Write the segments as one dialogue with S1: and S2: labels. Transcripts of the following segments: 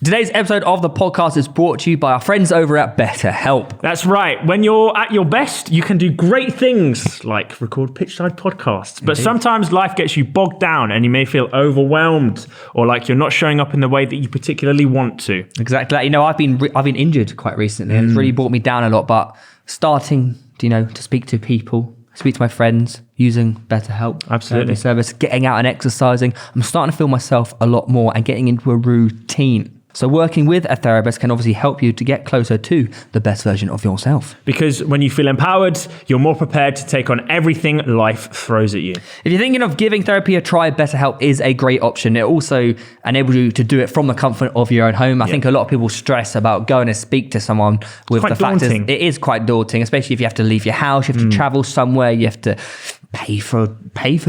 S1: Today's episode of the podcast is brought to you by our friends over at BetterHelp.
S2: That's right. When you're at your best, you can do great things like record Pitch Side podcasts. But sometimes life gets you bogged down and you may feel overwhelmed or like you're not showing up in the way that you particularly want to.
S1: Exactly. I've been injured quite recently and it's really brought me down a lot. But starting, to speak to people, speak to my friends, using BetterHelp.
S2: Absolutely.
S1: Service, getting out and exercising, I'm starting to feel myself a lot more and getting into a routine. So working with a therapist can obviously help you to get closer to the best version of yourself.
S2: Because when you feel empowered, you're more prepared to take on everything life throws at you.
S1: If you're thinking of giving therapy a try, BetterHelp is a great option. It also enables you to do it from the comfort of your own home. I think a lot of people stress about going to speak to someone with the fact that it is quite daunting, especially if you have to leave your house, you have to travel somewhere, you have to pay for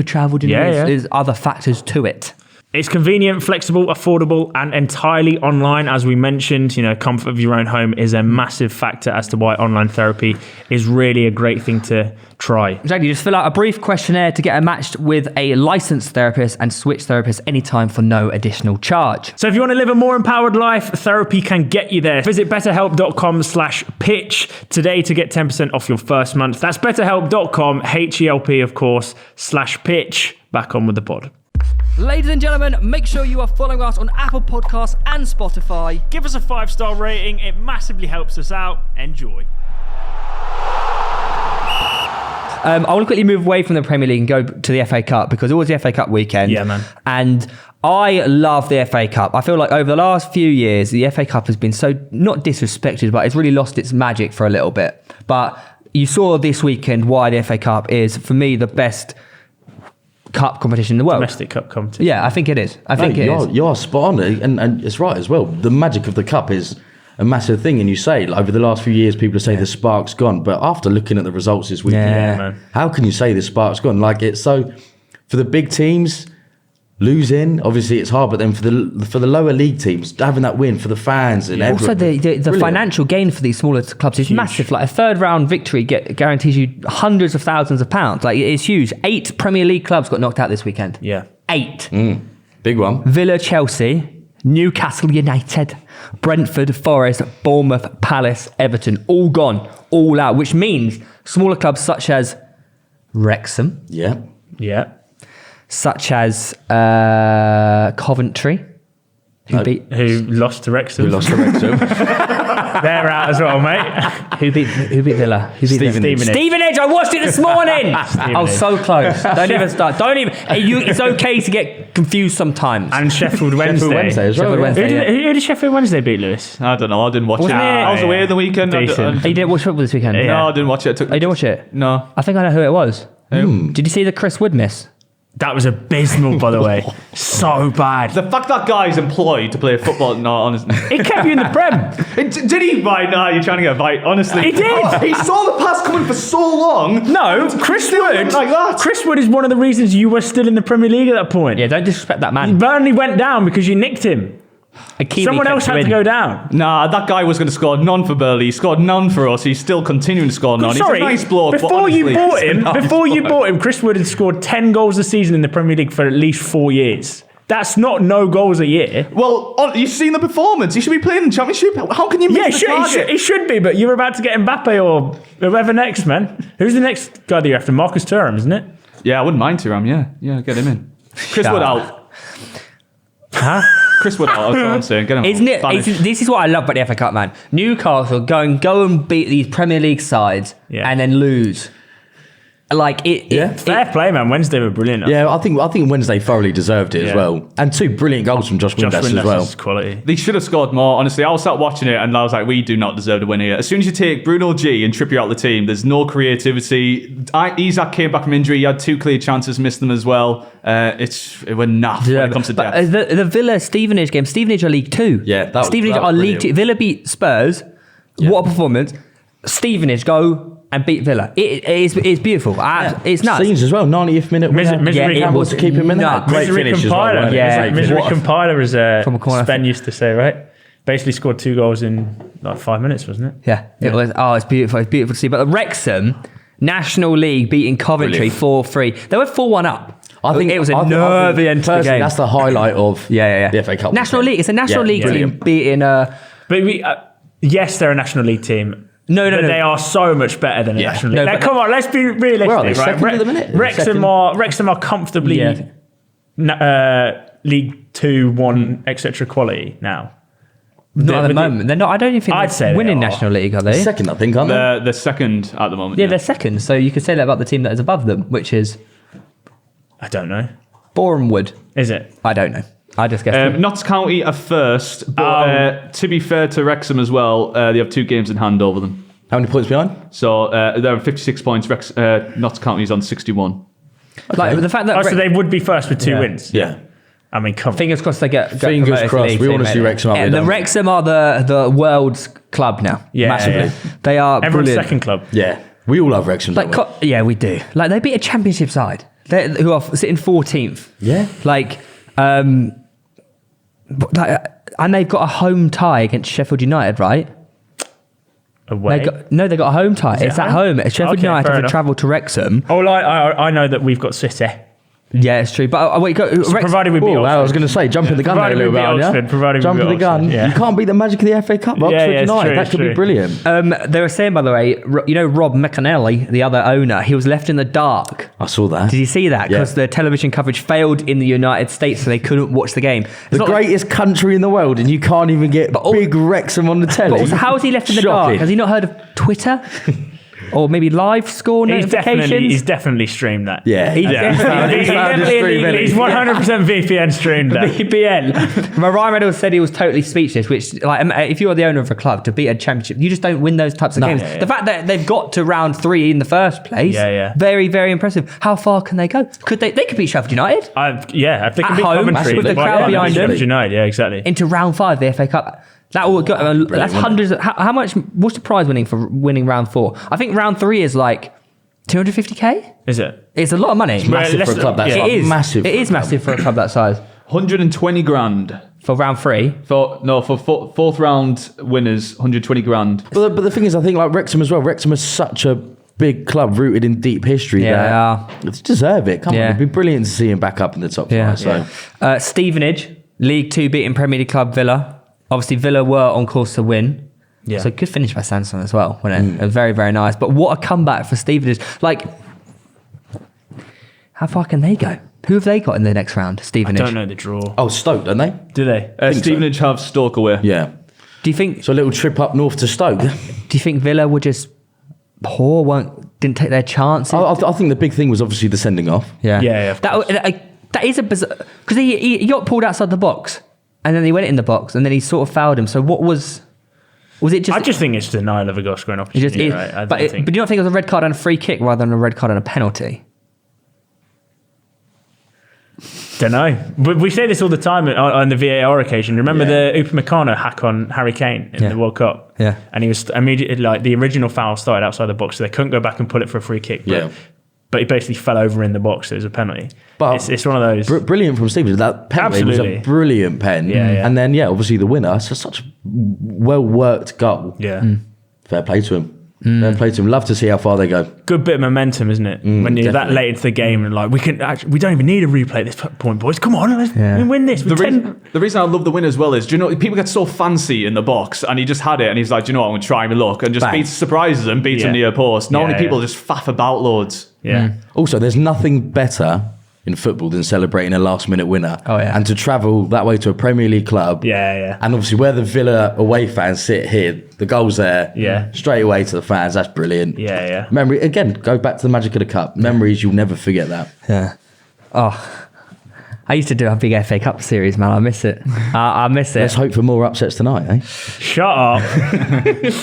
S1: travel. There's other factors to it.
S2: It's convenient, flexible, affordable, and entirely online. As we mentioned, comfort of your own home is a massive factor as to why online therapy is really a great thing to try.
S1: Exactly. Just fill out a brief questionnaire to get matched with a licensed therapist and switch therapists anytime for no additional charge.
S2: So if you want to live a more empowered life, therapy can get you there. Visit betterhelp.com/pitch today to get 10% off your first month. That's betterhelp.com, HELP, of course, /pitch. Back on with the pod.
S1: Ladies and gentlemen, make sure you are following us on Apple Podcasts and Spotify.
S2: Give us a 5-star rating. It massively helps us out. Enjoy.
S1: I want to quickly move away from the Premier League and go to the FA Cup because it was the FA Cup weekend.
S2: Yeah, man.
S1: And I love the FA Cup. I feel like over the last few years, the FA Cup has been so, not disrespected, but it's really lost its magic for a little bit. But you saw this weekend why the FA Cup is, for me, the best cup competition in the world.
S2: Domestic cup competition.
S1: Yeah, I think it is.
S3: You are spot on, and it's right as well. The magic of the cup is a massive thing, and you say over the last few years, people say the spark's gone, but after looking at the results this weekend,
S2: man.
S3: How can you say the spark's gone? Like, it's so for the big teams losing, obviously it's hard, but then for the lower league teams having that win for the fans and
S1: also the financial gain for these smaller clubs is massive. Like a third round victory guarantees you hundreds of thousands of pounds. Like, it's huge. 8 Premier League clubs got knocked out this weekend.
S2: Yeah,
S1: 8.
S3: Big one.
S1: Villa, Chelsea, Newcastle United, Brentford, Forest, Bournemouth, Palace, Everton, all gone, all out, which means smaller clubs such as Wrexham, such as Coventry,
S2: who lost to Wrexham. They're out as well, mate.
S1: Who beat Villa? Stevenage. I watched it this morning. I was so close. Don't even start. It's okay to get confused sometimes.
S2: And Sheffield Wednesday.
S3: Sheffield Wednesday as well.
S2: Who did Sheffield Wednesday beat, Lewis?
S4: I don't know. I didn't watch it.
S2: I
S4: was away the weekend.
S1: You didn't watch football this weekend?
S4: No, I didn't watch it.
S1: You didn't watch it?
S4: No.
S1: I think I know who it was. Did you see the Chris Wood miss?
S2: That was abysmal, by the way. So bad.
S4: The fact that guy's employed to play football, no, honestly.
S2: It kept you in the Prem.
S4: Did he? Right, no, you're trying to get a bite, honestly.
S2: He did.
S4: He saw the pass coming for so long.
S2: No, Chris Wood.
S4: Like that.
S2: Chris Wood is one of the reasons you were still in the Premier League at that point.
S1: Yeah, don't disrespect that man.
S2: Burnley went down because you nicked him. Someone else had to go down.
S4: Nah, that guy was going to score none for Burnley. He scored none for us. He's still continuing to score none.
S2: Sorry,
S4: he's a nice bloke.
S2: Before you bought him, Chris Wood had scored 10 goals a season in the Premier League for at least 4 years. That's not no goals a year.
S4: Well, you've seen the performance. He should be playing in the Championship. How can you miss the target?
S2: He should be, but you're about to get Mbappe or whoever next, man. Who's the next guy that you're after? Marcus Thuram, isn't it?
S4: Yeah, I wouldn't mind Thuram, yeah, get him in. Chris Wood out.
S1: Huh?
S4: Chris Wood out, that's what I'm saying. Get him
S1: Isn't it? This is what I love about the FA Cup, man. Newcastle go and beat these Premier League sides and then lose. Like
S2: fair play, man. Wednesday were brilliant.
S3: Yeah, I think Wednesday thoroughly deserved it as well, and 2 brilliant goals from Josh Windass as well.
S2: Quality.
S4: They should have scored more. Honestly, I was sat watching it and I was like, we do not deserve to win here. As soon as you take Bruno G and Trippier out of the team, there's no creativity. Isak came back from injury. He had 2 clear chances, missed them as well. We're naff when it comes to depth.
S1: The Villa Stevenage game. Stevenage are League 2.
S3: Yeah,
S1: Stevenage are League 2. Villa beat Spurs. Yeah. What a performance! Stevenage go and beat Villa. It's beautiful. It's nuts.
S3: Scenes as well. 90th minute.
S2: Misery
S3: Campbell to keep him in that. Great finish as well.
S2: Misery compiler, as Sven used to say, right? Basically scored 2 goals in like 5 minutes, wasn't it?
S1: Yeah. It was. Oh, it's beautiful. It's beautiful to see. But the Wrexham National League beating Coventry 4-3. They were 4-1 up.
S3: I think
S1: it was a nervy end to the game.
S3: That's the highlight of the FA Cup.
S1: National League. It's a National League team beating a...
S2: But yes, they're a National League team.
S1: No.
S2: They are so much better than a National League.
S1: No,
S2: come on, let's be realistic.
S3: Where are they?
S2: Right?
S3: Second at the minute?
S2: Wrexham are comfortably League 2, 1, etc. quality now.
S1: Not at the moment. They're not. I don't even think
S2: I'd say
S1: they're winning
S2: they are.
S1: National League, are they?
S3: Second, I think, aren't they?
S4: They're second at the moment.
S1: Yeah, they're second. So you could say that about the team that is above them, which is
S2: I don't know.
S1: Boreham Wood.
S2: Is it?
S1: I don't know. I just guessed.
S4: Notts County are first, but to be fair to Wrexham as well, they have 2 games in hand over them.
S3: How many points behind?
S4: So they're on 56 points. Notts County is on 61.
S1: Like the fact that
S2: So they would be first with 2 wins.
S3: Yeah.
S2: I mean, come on.
S1: fingers crossed they get
S3: Fingers
S1: promoted to
S3: crossed.
S1: League
S3: We
S1: Two,
S3: want to see
S1: mate.
S3: Wrexham up
S1: Yeah,
S3: there.
S1: the Wrexham are the world's club now.
S2: Yeah,
S1: massively.
S2: yeah.
S1: They are
S2: Everyone's
S1: brilliant.
S2: second club.
S3: Yeah. We all love Wrexham,
S1: Like,
S3: don't we?
S1: yeah, we do. Like they beat a championship side who are sitting 14th.
S3: Yeah.
S1: Like, and they've got a home tie against Sheffield United, right?
S2: Away.
S1: They got a home tie. It's at home. Sheffield
S2: Okay,
S1: United
S2: fair
S1: have to
S2: enough.
S1: travel to Wrexham.
S2: Oh, I know that we've got City.
S1: Yeah, it's true. But wait,
S2: Provided we beat
S3: Oh, I was
S2: Oxford.
S3: going to say, jumping the gun there a
S2: Provided we
S3: little bit,
S2: beat
S3: aren't you?
S2: Oxford, provided we
S3: Jumping
S2: beat
S3: the gun.
S2: Oxford, yeah.
S3: You can't beat the magic of the FA Cup. Oxford
S2: yeah, it's
S3: United.
S2: true,
S3: that
S2: it's
S3: could be
S2: true.
S3: brilliant.
S1: they were saying, by the way, Rob McAnally, the other owner, he was left in the dark.
S3: I saw that.
S1: Did you see that?
S3: Yeah.
S1: Because the television coverage failed in the United States, so they couldn't watch the game. It's
S3: The
S1: not
S3: greatest country in the world, and you can't even get big Wrexham on the telly.
S1: But also, how is he left in the dark?
S3: Shocking.
S1: Has he not heard of Twitter? Or maybe live score notifications?
S2: He's definitely streamed that.
S3: Yeah,
S2: He's
S3: definitely
S2: 100% VPN streamed that.
S1: VPN. Ryan Reynolds said he was totally speechless, which, like, if you're the owner of a club, to beat a championship, you just don't win those types of games.
S2: Yeah, yeah.
S1: The fact that they've got to round 3 in the first place, very, very impressive. How far can they go? Could they could beat Sheffield United?
S2: If they can
S1: At
S2: beat
S1: home,
S2: Coventry,
S1: with the
S2: why
S1: crowd
S2: can't they
S1: behind
S2: beat
S1: them.
S2: Sheffield United, yeah, exactly.
S1: Into round 5, the FA Cup. That will go, that's hundreds. How much? What's the prize winning for winning round 4? I think round 3 is like 250k.
S2: Is it?
S1: It's a lot of money.
S3: massive for a club that size.
S1: It is
S3: Massive.
S1: It is massive for a club that size.
S4: 120 grand.
S1: For round 3.
S4: For fourth round winners, 120 grand.
S3: But the thing is, I think like Wrexham as well. Wrexham is such a big club rooted in deep history.
S1: Yeah,
S3: that it's deserve it. Come on,
S1: Yeah.
S3: it'd be brilliant to see him back up in the top
S1: Yeah.
S3: 5. So
S1: Stevenage, League 2 beating Premier League club Villa. Obviously, Villa were on course to win.
S2: Yeah.
S1: So good finish by Sanson as well, wasn't it? It was very, very nice. But what a comeback for Stevenage. Like, how far can they go? Who have they got in the next round? Stevenage.
S2: I don't know the draw.
S3: oh, Stoke, don't they?
S2: Do they?
S4: Stevenage have Stoke away.
S3: Yeah.
S1: Do you think?
S3: So a little trip up north to Stoke.
S1: Do you think Villa were just poor? Didn't take their chances?
S3: I think the big thing was obviously the sending off.
S1: Yeah.
S2: Yeah, of
S1: that is a bizarre, because he got pulled outside the box, and then he went in the box, and then he sort of fouled him. So what was it? Just
S2: I just think it's denial of a goal scoring
S1: it
S2: opportunity.
S1: just,
S2: Right?
S1: but do you not think it was a red card and a free kick rather than a red card and a penalty?
S2: Don't know. But we say this all the time on the VAR occasion. Remember the Upamecano hack on Harry Kane in the World Cup?
S1: Yeah.
S2: And he was immediately, like, the original foul started outside the box, so they couldn't go back and pull it for a free kick. But he basically fell over in the box. So it was a penalty.
S3: But
S2: it's one of those.
S3: Brilliant from Stevens. That penalty was
S2: Absolutely.
S3: a brilliant pen.
S2: Yeah.
S3: And then, obviously the winner. So such a well-worked goal.
S2: Yeah.
S3: Fair play to him. Fair play to him. Love to see how far they go.
S2: Good bit of momentum, isn't it? When you're that
S3: definitely.
S2: late into the game and like we don't even need a replay at this point, boys. Come on, let's win this.
S4: The reason I love the win as well is, do you know, people get so fancy in the box, and he just had it, and he's like, do you know what, I'm going to try my luck, and just
S3: Bang.
S4: surprises them, beats him near post. Normally people just faff about loads.
S2: Yeah.
S3: Also, there's nothing better in football than celebrating a last-minute winner.
S1: Oh, yeah.
S3: And to travel that way to a Premier League club.
S2: Yeah.
S3: And obviously where the Villa away fans sit here, the goal's there.
S2: Yeah.
S3: Straight away to the fans. That's brilliant.
S2: Yeah.
S3: Memory, again, go back to the magic of the cup. Memories, you'll never forget that.
S1: Yeah. Oh, I used to do a big FA Cup series, man. I miss it. I miss it.
S3: Let's hope for more upsets tonight, eh?
S2: Shut up.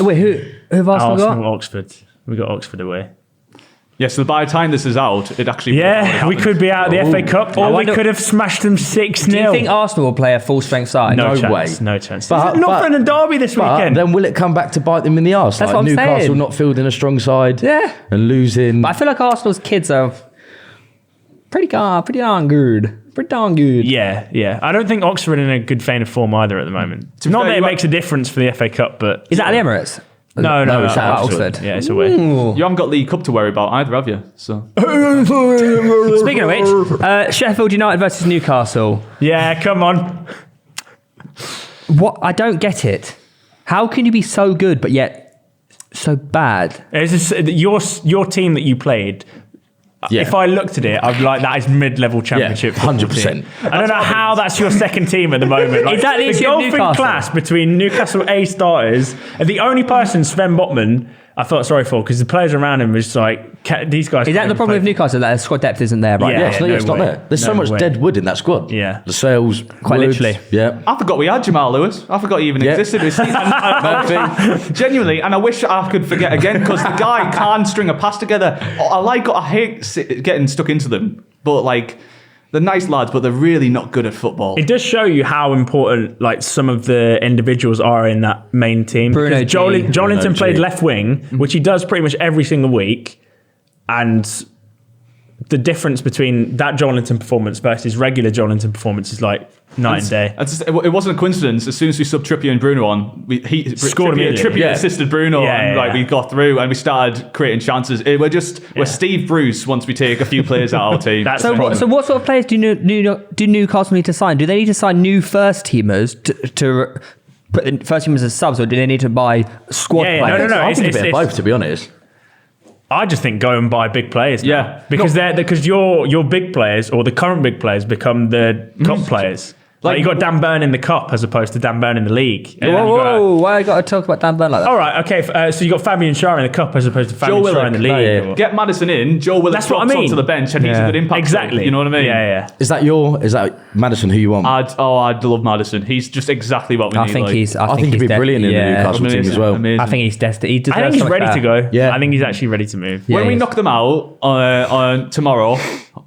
S1: Wait, who have Arsenal got?
S2: Arsenal, Oxford. We got Oxford away.
S4: Yeah, so by the time this is out, it actually
S2: Yeah, we could be out of the FA Cup, or we
S1: wonder-
S2: could have smashed them 6-0.
S1: Do you think Arsenal will play a full strength side?
S2: No chance.
S3: way.
S2: No chance.
S3: But-
S2: Northern and Derby this
S3: But
S2: weekend.
S3: then will it come back to bite them in the arse?
S1: That's
S3: Like
S1: what I'm
S3: Newcastle
S1: saying.
S3: not fielding a strong side.
S1: Yeah.
S3: And losing.
S1: But I feel like Arsenal's kids are pretty darn good. Pretty darn good.
S2: Yeah. I don't think Oxford are in a good vein of form either at the moment.
S4: be
S2: Not
S4: fair,
S2: that it
S4: you
S2: makes a difference for the FA Cup, but
S1: Is that at the Emirates?
S2: No,
S3: it's
S1: at
S3: at
S1: Oxford.
S2: Yeah, it's away.
S4: You haven't got League Cup to worry about either, have you? So
S1: Speaking of which, Sheffield United versus Newcastle.
S2: Yeah, come on.
S1: What? I don't get it. How can you be so good but yet so bad?
S2: It's just, your team that you played.
S3: Yeah.
S2: If I looked at it, I'd be like, that is mid-level championship.
S3: 100%.
S2: I don't know how that's your second team at the moment. Like,
S1: Is that the issue of
S2: golfing
S1: Newcastle?
S2: class between Newcastle A starters and the only person, Sven Botman, I felt sorry for because the players around him was just like, these guys.
S1: Is that the problem with Newcastle, that their squad depth isn't there right
S2: Yeah.
S1: now?
S3: It's not
S2: way.
S3: there. There's so
S2: No
S3: much
S2: way.
S3: dead wood in that squad.
S2: Yeah.
S3: The Sales,
S1: Quite
S3: Woods,
S1: literally.
S3: Yeah.
S4: I forgot we had Jamal Lewis. I forgot he even
S3: Yeah.
S4: existed.
S3: Murphy.
S4: Genuinely, and I wish I could forget again because the guy can't string a pass together. I hate getting stuck into them, but like they're nice lads, but they're really not good at football.
S2: It does show you how important like some of the individuals are in that main team.
S1: Bruno
S2: Because
S1: G.
S2: Jolinton played
S3: G.
S2: left wing, which he does pretty much every single week, and the difference between that Jolinton performance versus regular Jolinton performance is like night and day.
S4: It wasn't a coincidence. As soon as we subbed Trippier and Bruno on,
S2: Scored immediately.
S4: Trippier
S3: Yeah.
S4: assisted Bruno, and
S2: Yeah.
S4: we got through and we started creating chances. We're Steve Bruce once we take a few players out of our team.
S2: That's
S1: So,
S2: the problem.
S1: so what sort of players do Newcastle need to sign? Do they need to sign new first teamers to put the first teamers as subs, or do they need to buy squad
S2: Yeah,
S1: players?
S2: no.
S3: I think a
S2: It's-
S3: bit of both, to be honest.
S2: I just think go and buy big players. Now.
S4: Yeah.
S2: because your big players or the current big players become the cup players. Like you got Dan Burn in the cup as opposed to Dan Burn in the league. And then you got-
S1: Whoa, why I got to talk about Dan Burn like that?
S2: All right, okay. So you got Fabian Schär in the cup as opposed to Fabian Schär in the league.
S3: yeah.
S2: or-
S4: Get Madison in. Joe Willock
S2: That's what I
S4: drops
S2: mean.
S4: onto the bench, and he's a good impact.
S2: Exactly.
S4: player, You know what I mean?
S2: Yeah.
S3: Is that Madison who you want?
S4: I'd love Madison. He's just exactly what we
S1: I
S4: need.
S1: think
S4: like.
S1: he's.
S3: I think he'd be brilliant in the Newcastle team as well.
S4: Amazing.
S1: I think he's destined. He
S2: I
S1: deserves
S2: think he's
S1: so much
S2: ready
S1: better.
S2: to go.
S3: Yeah.
S2: I think he's actually ready to move.
S1: Yeah.
S4: When we
S1: he is.
S4: knock them out on tomorrow,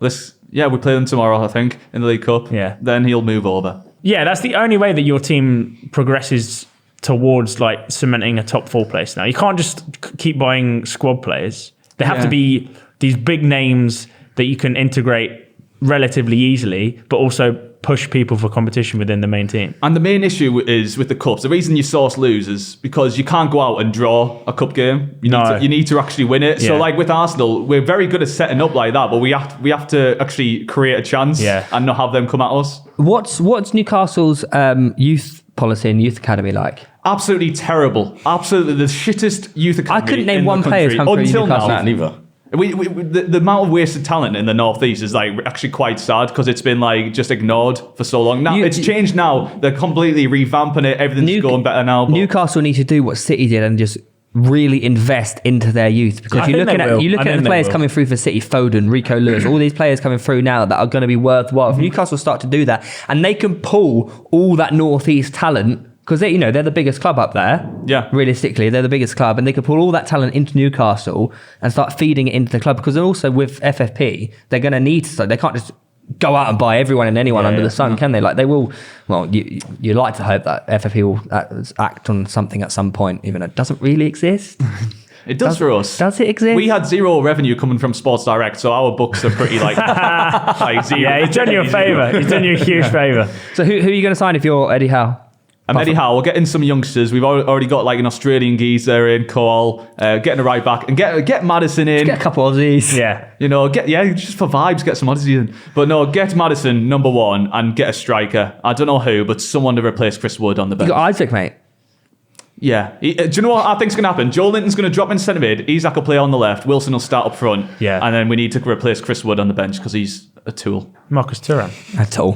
S4: we play them tomorrow, I think, in the League Cup.
S2: Yeah.
S4: Then he'll move over.
S2: Yeah, that's the only way that your team progresses towards like cementing a top 4 place now. You can't just keep buying squad players. They have to be these big names that you can integrate relatively easily, but also push people for competition within the main team.
S4: And the main issue is with the cups. The reason you saw us lose is because you can't go out and draw a cup game. You need to actually win it. So
S2: Yeah.
S4: like with Arsenal, we're very good at setting up like that, but we have to actually create a chance and not have them come at us.
S1: What's Newcastle's youth policy and youth academy like?
S4: Absolutely terrible. Absolutely the shittest youth academy.
S1: I couldn't name
S4: in
S1: one
S4: the
S1: player who's
S4: country
S1: come through
S4: until
S1: Newcastle.
S4: now.
S3: Nah, neither.
S4: The amount of wasted talent in the northeast is like actually quite sad because it's been like just ignored for so long. Now it's changed. Now they're completely revamping it. Everything's going better now. But
S1: Newcastle need to do what City did and just really invest into their youth, because
S2: I
S1: you're
S2: think
S1: looking
S2: they will.
S1: at
S2: I think
S1: the
S2: they
S1: players
S2: will.
S1: coming through for City, Foden, Rico Lewis, all these players coming through now that are going to be worthwhile. If Newcastle start to do that and they can pull all that northeast talent, because they're the biggest club up there.
S4: Yeah.
S1: Realistically, they're the biggest club, and they could pull all that talent into Newcastle and start feeding it into the club. Because also with FFP, they're going to need to. They can't just go out and buy everyone and anyone under the sun, can they? Like they will. Well, you like to hope that FFP will act on something at some point, even though it doesn't really exist.
S4: it does for us.
S1: Does it exist?
S4: We had zero revenue coming from Sports Direct, so our books are pretty like zero.
S2: Yeah, he's done you a favour. He's done you a huge favour.
S1: So who are you going to sign if you're Eddie Howe?
S4: And Eddie Howe, we're getting some youngsters. We've already got like an Australian geezer in, Cole, getting a right back, and get Madison in.
S1: Get a couple of these.
S2: Yeah.
S4: Just for vibes, get some Odyssey in. But no, get Madison number 1 and get a striker. I don't know who, but someone to replace Chris Wood on the
S1: You
S4: bench.
S1: got Isaac, mate.
S4: Yeah. Do you know what I think's going to happen? Joe Linton's going to drop in centre mid. Isaac will play on the left. Wilson will start up front.
S2: Yeah.
S4: And then we need to replace Chris Wood on the bench because he's a tool.
S2: Marcus Thuram.
S1: At all.